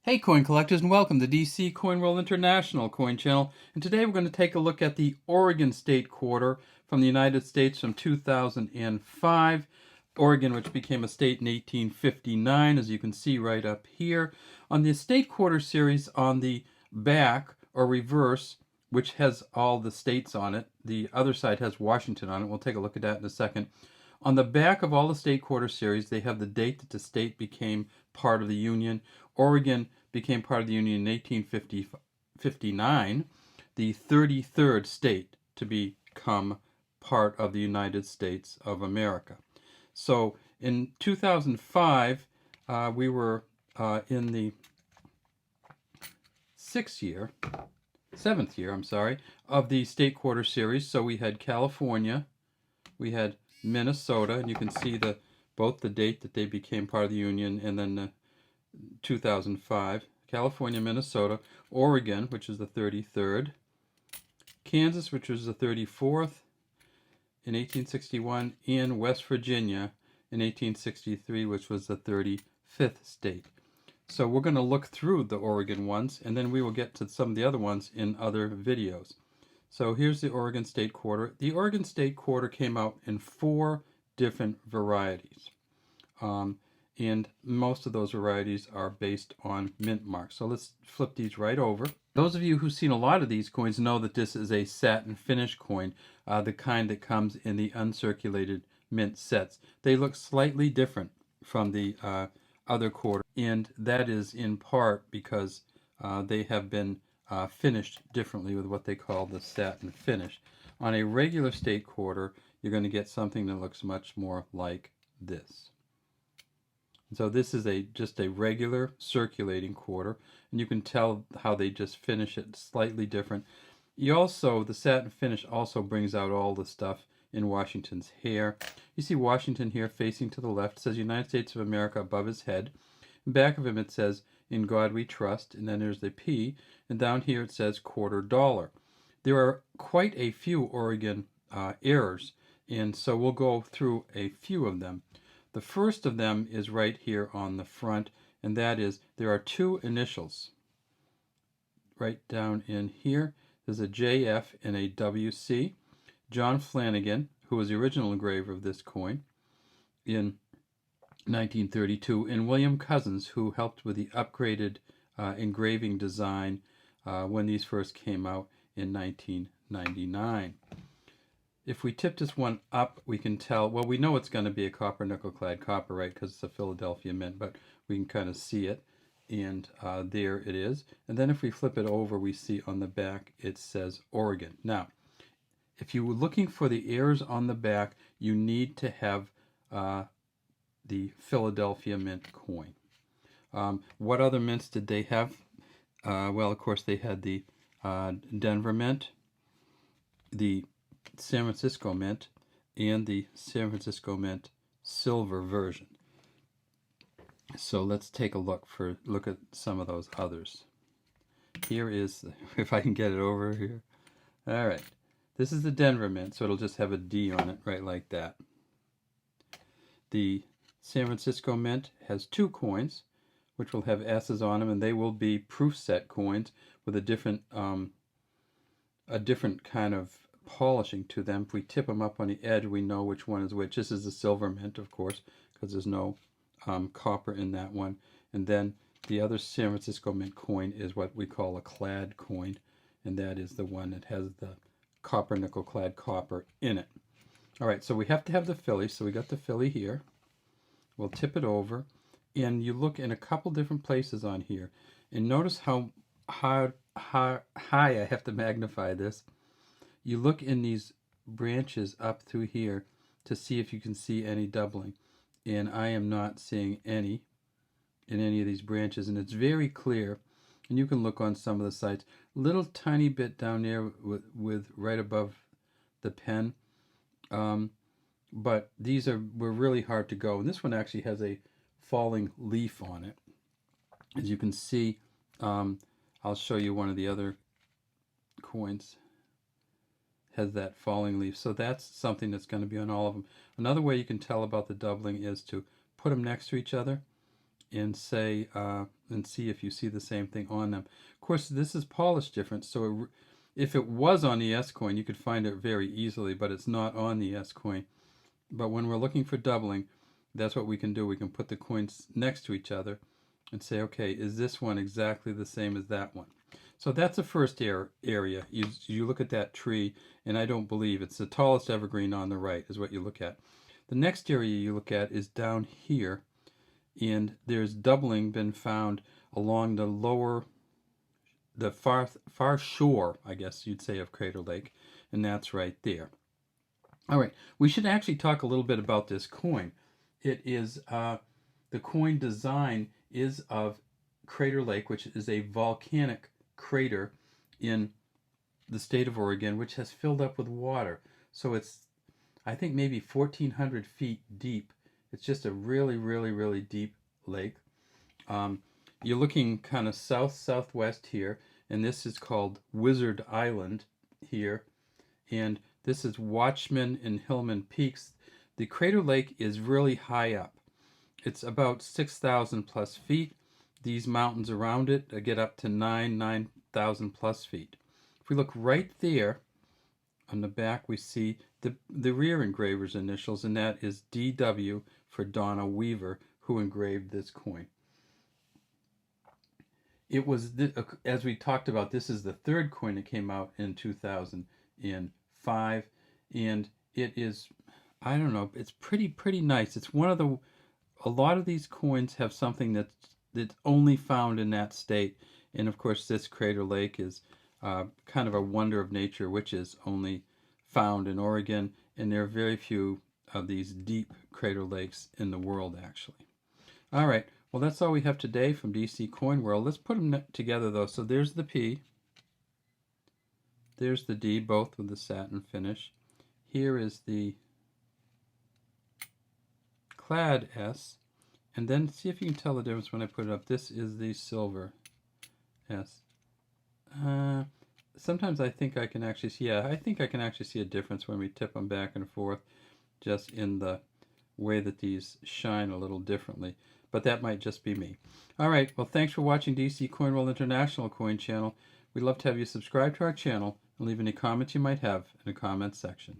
Hey coin collectors, and welcome to DC Coin World International Coin Channel. And today we're going to take a look at the Oregon State Quarter from the United States from 2005. Oregon, which became a state in 1859, as you can see right up here. On the State Quarter series, on the back or reverse, which has all the states on it, the other side has Washington on it. We'll take a look at that in a second. On the back of all the State Quarter series, they have the date that the state became part of the Union. Oregon became part of the Union in 1859, the 33rd state to become part of the United States of America. So in 2005, we were in the seventh year, of the State Quarter series. So we had California, we had Minnesota, and you can see both the date that they became part of the Union and then 2005, California, Minnesota, Oregon, which is the 33rd, Kansas, which was the 34th in 1861, and West Virginia in 1863, which was the 35th state. So we're going to look through the Oregon ones, and then we will get to some of the other ones in other videos. So here's the Oregon State Quarter. The Oregon State Quarter came out in 4 different varieties. And most of those varieties are based on mint marks. So let's flip these right over. Those of you who've seen a lot of these coins know that this is a satin finish coin, the kind that comes in the uncirculated mint sets. They look slightly different from the other quarter, and that is in part because they have been finished differently with what they call the satin finish. On a regular state quarter, you're going to get something that looks much more like this. So this is just a regular circulating quarter, and you can tell how they just finish it slightly different. The satin finish also brings out all the stuff in Washington's hair. You see Washington here facing to the left. It says United States of America above his head. In back of him it says, "In God we trust," and then there's the P, and down here it says $quarter. There are quite a few Oregon errors, and so we'll go through a few of them. The first of them is right here on the front, and that is there are 2 initials right down in here. There's a JF and a WC. John Flanagan, who was the original engraver of this coin in 1932, and William Cousins, who helped with the upgraded engraving design when these first came out in 1999. If we tip this one up, we can tell, well, we know it's going to be a copper nickel clad copper, right, because it's a Philadelphia mint, but we can kind of see it, and there it is. And then if we flip it over, we see on the back it says Oregon. Now, if you were looking for the errors on the back, you need to have the Philadelphia mint coin. What other mints did they have? Well, of course, they had the Denver mint, the San Francisco mint, and the San Francisco mint silver version. So let's take a look at some of those others. Here is, if I can get it over here. All right, this is the Denver mint, so it'll just have a D on it, right like that. The San Francisco mint has 2 coins, which will have S's on them, and they will be proof set coins with a different kind of polishing to them. If we tip them up on the edge, we know which one is which. This is the silver mint, of course, because there's no copper in that one. And then the other San Francisco mint coin is what we call a clad coin, and that is the one that has the copper nickel clad copper in it. All right, so we have to have the Philly, so we got the Philly here. We'll tip it over, and you look in a couple different places on here, and notice how high I have to magnify this. You look in these branches up through here to see if you can see any doubling, and I am not seeing any in any of these branches, and it's very clear, and you can look on some of the sites, little tiny bit down there with right above the pen, but these were really hard to go, and this one actually has a falling leaf on it, as you can see. I'll show you one of the other coins has that falling leaf, so that's something that's going to be on all of them. Another way you can tell about the doubling is to put them next to each other and say, and see if you see the same thing on them. Of course, this is polished different, so if it was on the S coin, you could find it very easily, but it's not on the S coin. But when we're looking for doubling, that's what we can do. We can put the coins next to each other and say, okay, is this one exactly the same as that one? So that's the first area. You look at that tree, and I don't believe it's the tallest evergreen on the right is what you look at. The next area you look at is down here, and there's doubling been found along the far shore, I guess you'd say, of Crater Lake, and that's right there. All right, we should actually talk a little bit about this coin. It is the coin design is of Crater Lake, which is a volcanic crater in the state of Oregon, which has filled up with water. So it's, I think, maybe 1,400 feet deep. It's just a really, really, really deep lake. You're looking kind of southwest here, and this is called Wizard Island here, and this is Watchman and Hillman Peaks. The Crater Lake is really high up. It's about 6,000 plus feet. These mountains around it get up to 9,000 plus feet. If we look right there on the back, we see the rear engraver's initials, and that is DW for Donna Weaver, who engraved this coin. It was, as we talked about, this is the third coin that came out in 2005, and it is, I don't know, it's pretty nice. It's one of the, a lot of these coins have something that's only found in that state, and of course this Crater Lake is kind of a wonder of nature, which is only found in Oregon, and there are very few of these deep crater lakes in the world, actually. All right, well, that's all we have today from DC Coin World. Let's put them together, though. So there's the P, there's the D, both with the satin finish. Here is the clad S, and then see if you can tell the difference when I put it up. This is the silver S. Sometimes I think I can actually see, I think I can actually see a difference when we tip them back and forth, just in the way that these shine a little differently. But that might just be me. All right, well, thanks for watching DC Coin World International Coin Channel. We'd love to have you subscribe to our channel and leave any comments you might have in the comments section.